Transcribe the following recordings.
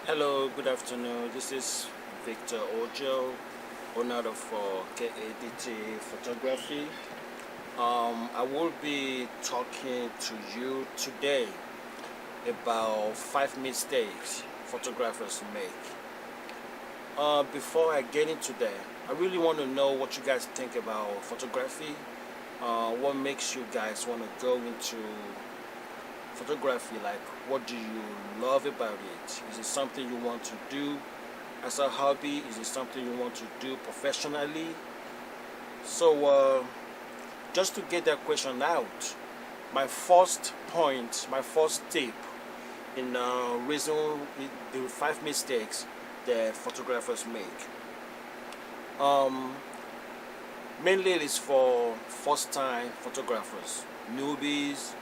Hello, good afternoon. This is Victor Ojo, owner of KADT Photography. I will be talking to you today about 5 mistakes photographers make. Before I get into that, I really want to know what you guys think about photography. What makes you guys want to go into photography? Like, what do you love about it? Is it something you want to do as a hobby? Is it something you want to do professionally? So, just to get that question out, my first point, my first tip in reason the 5 mistakes that photographers make. Um, Mainly it is for first-time photographers, newbies,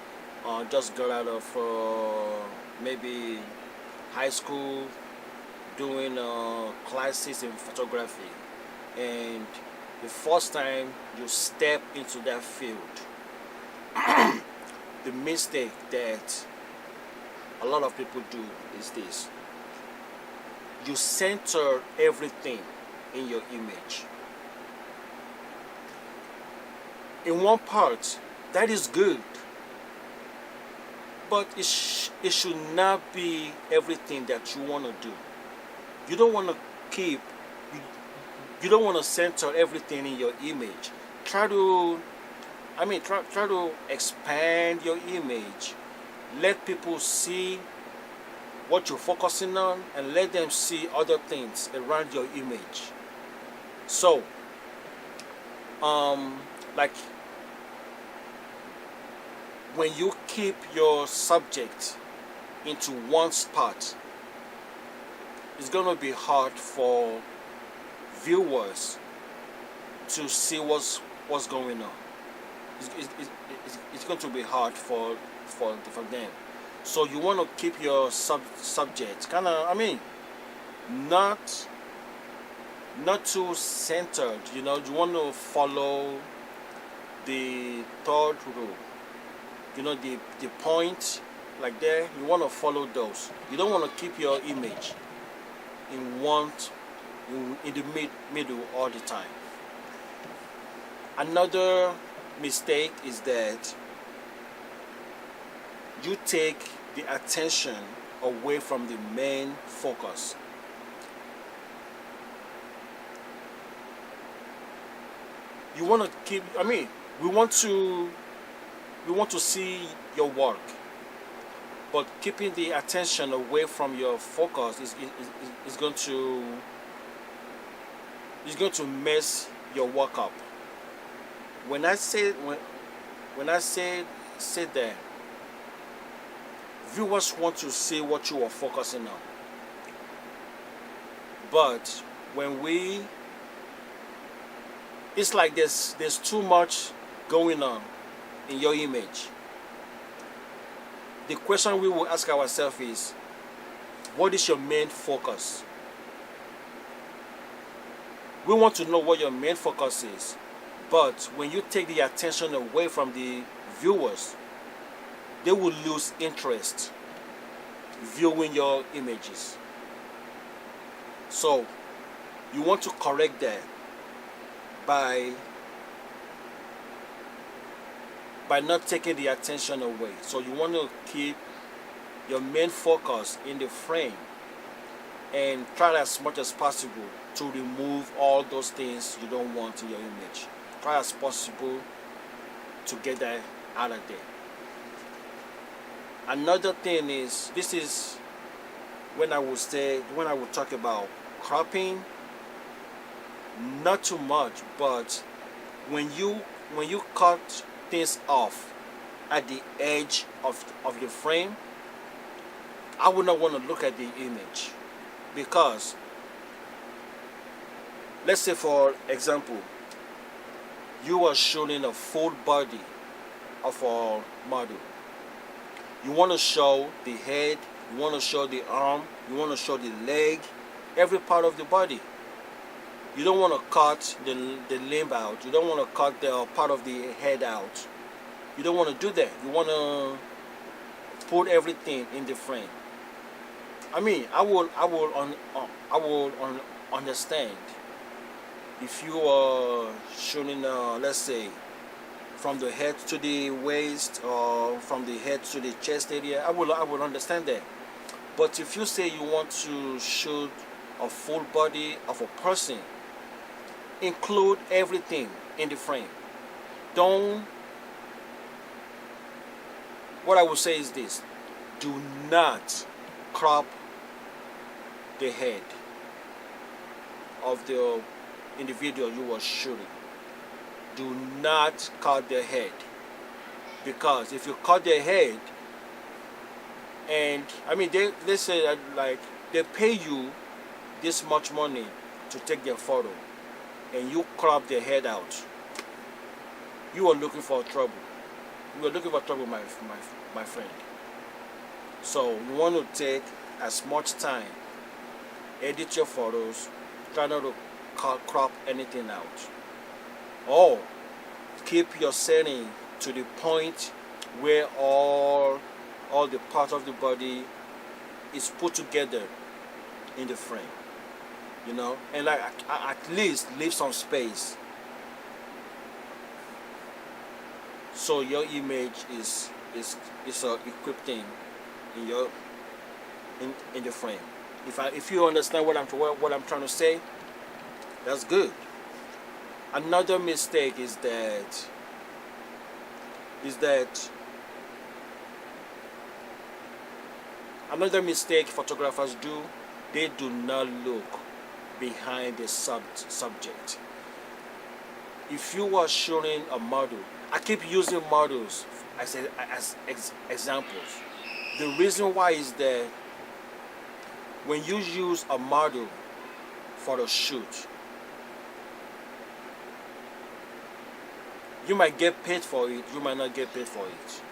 just got out of maybe high school, doing classes in photography, and the first time you step into that field, the mistake that a lot of people do is this: you center everything in your image. In one part, that is good, but it should not be everything that you want to do. You don't want to keep, you, you don't want to center everything in your image. Try to, try to expand your image. Let people see what you're focusing on and let them see other things around your image. So, like when you keep your subject into one spot, it's gonna be hard for viewers to see what's going on. It's going to be hard for them. So you want to keep your subject kind of, not not too centered. You want to follow the third rule. The point like there. You want to follow those. You don't want to keep your image in one in the middle all the time. Another mistake is that you take the attention away from the main focus. You want to keep, we want to see your work, but keeping the attention away from your focus is going to mess your work up. When I say say that, viewers want to see what you are focusing on, but when we it's like there's too much going on in your image. The question we will ask ourselves is, what is your main focus? We want to know what your main focus is, but when you take the attention away from the viewers, they will lose interest viewing your images. So you want to correct that by not taking the attention away. So you want to keep your main focus in the frame and try as much as possible to remove all those things you don't want in your image. Try as possible to get that out of there. Another thing is, this is when I would talk about cropping. Not too much, but when you cut things off at the edge of your frame, I would not want to look at the image, because let's say, for example, you are showing a full body of a model. You want to show the head, you want to show the arm, you want to show the leg, every part of the body. You don't want to cut the limb out. You don't want to cut the part of the head out. You don't want to do that. You want to put everything in the frame. I mean, I will understand if you are shooting, let's say, from the head to the waist or from the head to the chest area. I will understand that. But if you say you want to shoot a full body of a person, include everything in the frame. Don't. What I will say is this: do not crop the head of the individual you are shooting. Do not cut their head, because if you cut their head, and I mean they say that, like, they pay you this much money to take their photo, and you crop their head out, you are looking for trouble. You are looking for trouble, my friend. So you want to take as much time, edit your photos, try not to crop anything out, or keep your setting to the point where all the parts of the body is put together in the frame, you know, and like at least leave some space so your image is equipped in your in the frame. If you understand what I'm trying to say, that's good. Another mistake is that another mistake photographers do, they do not look behind the subject. If you are shooting a model, I keep using models as examples. The reason why is that when you use a model for a shoot, you might get paid for it, you might not get paid for it.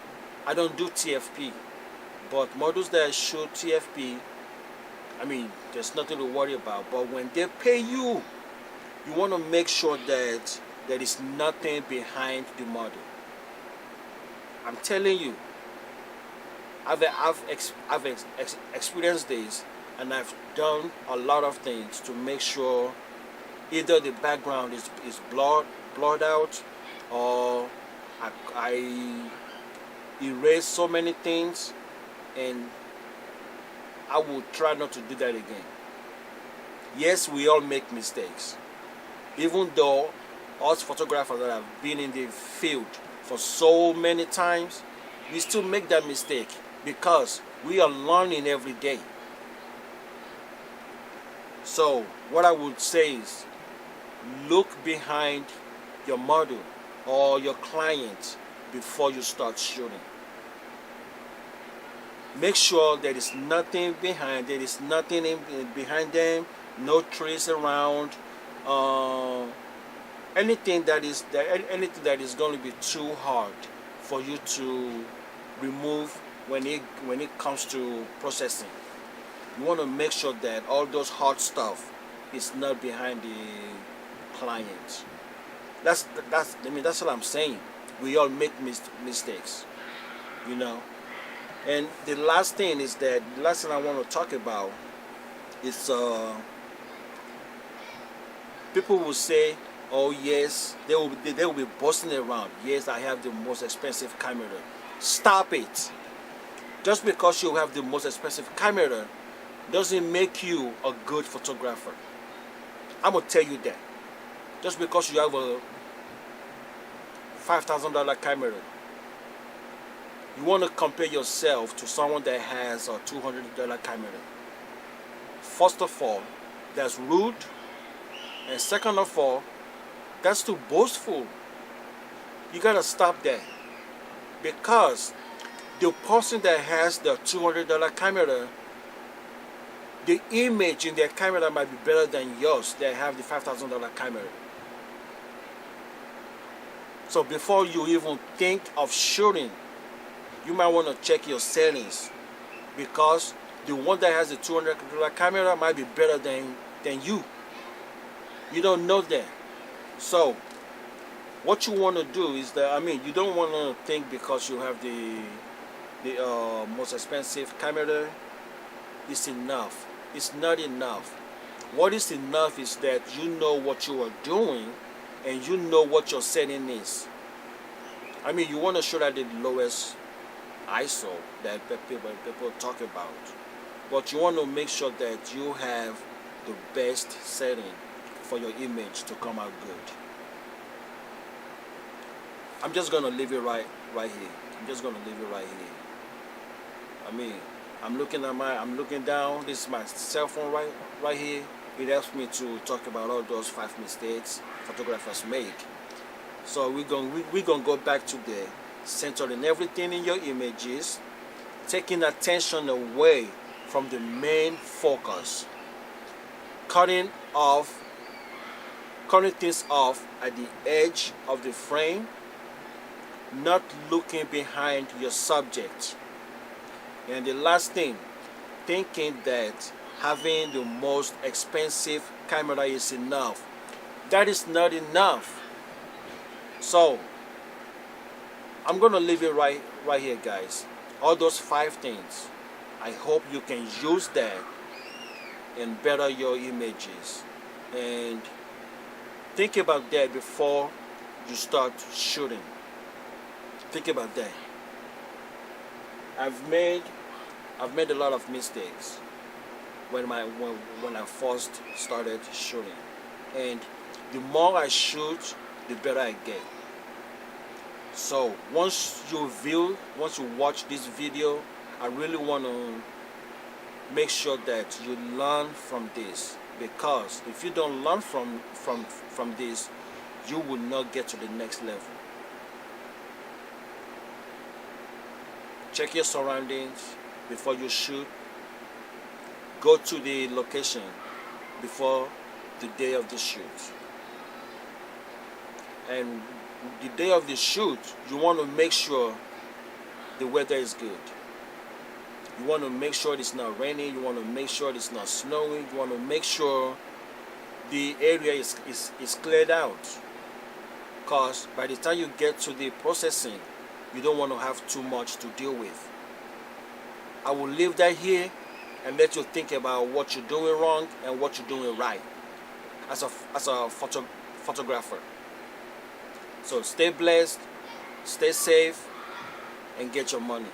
I don't do TFP, but models that shoot TFP, I mean, there's nothing to worry about. But when they pay you, you want to make sure that there is nothing behind the model. I'm telling you, I've experienced this, and I've done a lot of things to make sure either the background is blurred out, or I erase so many things, and I will try not to do that again. Yes, we all make mistakes. Even though us photographers that have been in the field for so many times, we still make that mistake because we are learning every day. So what I would say is, look behind your model or your client before you start shooting. Make sure there is nothing behind, behind them, no trees around, anything that is going to be too hard for you to remove when it comes to processing. You want to make sure that all those hard stuff is not behind the client. That's what I'm saying. We all make mistakes, you know. And the last thing I want to talk about is people will say, oh yes, they will be boasting around, yes, I have the most expensive camera. Stop it. Just because you have the most expensive camera doesn't make you a good photographer. I'm gonna tell you that. Just because you have a $5,000 camera, you want to compare yourself to someone that has a $200 camera. First of all, that's rude, and second of all, that's too boastful. You gotta stop that, because the person that has the $200 camera, the image in their camera might be better than yours that have the $5,000 camera. So before you even think of shooting, you might want to check your settings, because the one that has the $200 camera might be better than you. You don't know that. So what you want to do is that, you don't want to think because you have the most expensive camera, is enough. It's not enough. What is enough is that you know what you are doing and you know what your setting is. I mean, you want to shoot at the lowest ISO that people talk about, but you want to make sure that you have the best setting for your image to come out good. I'm just gonna leave it right here. I'm just gonna leave it right here. I mean, I'm looking down. This is my cell phone right here. It helps me to talk about all those 5 mistakes photographers make. So we're gonna go back to the centering everything in your images, taking attention away from the main focus, cutting things off at the edge of the frame, not looking behind your subject. And the last thing, thinking that having the most expensive camera is enough. That is not enough. So I'm gonna leave it right here, guys. All those 5 things, I hope you can use that and better your images. And think about that before you start shooting. Think about that. I've made a lot of mistakes when I first started shooting, and the more I shoot, the better I get. So once you watch this video, I really want to make sure that you learn from this, because if you don't learn from this, you will not get to the next level. Check your surroundings before you shoot. Go to the location before the day of the shoot. And the day of the shoot, you want to make sure the weather is good. You want to make sure it's not raining. You want to make sure it's not snowing. You want to make sure the area is cleared out. Because by the time you get to the processing, you don't want to have too much to deal with. I will leave that here and let you think about what you're doing wrong and what you're doing right as a photographer. So stay blessed, stay safe, and get your money.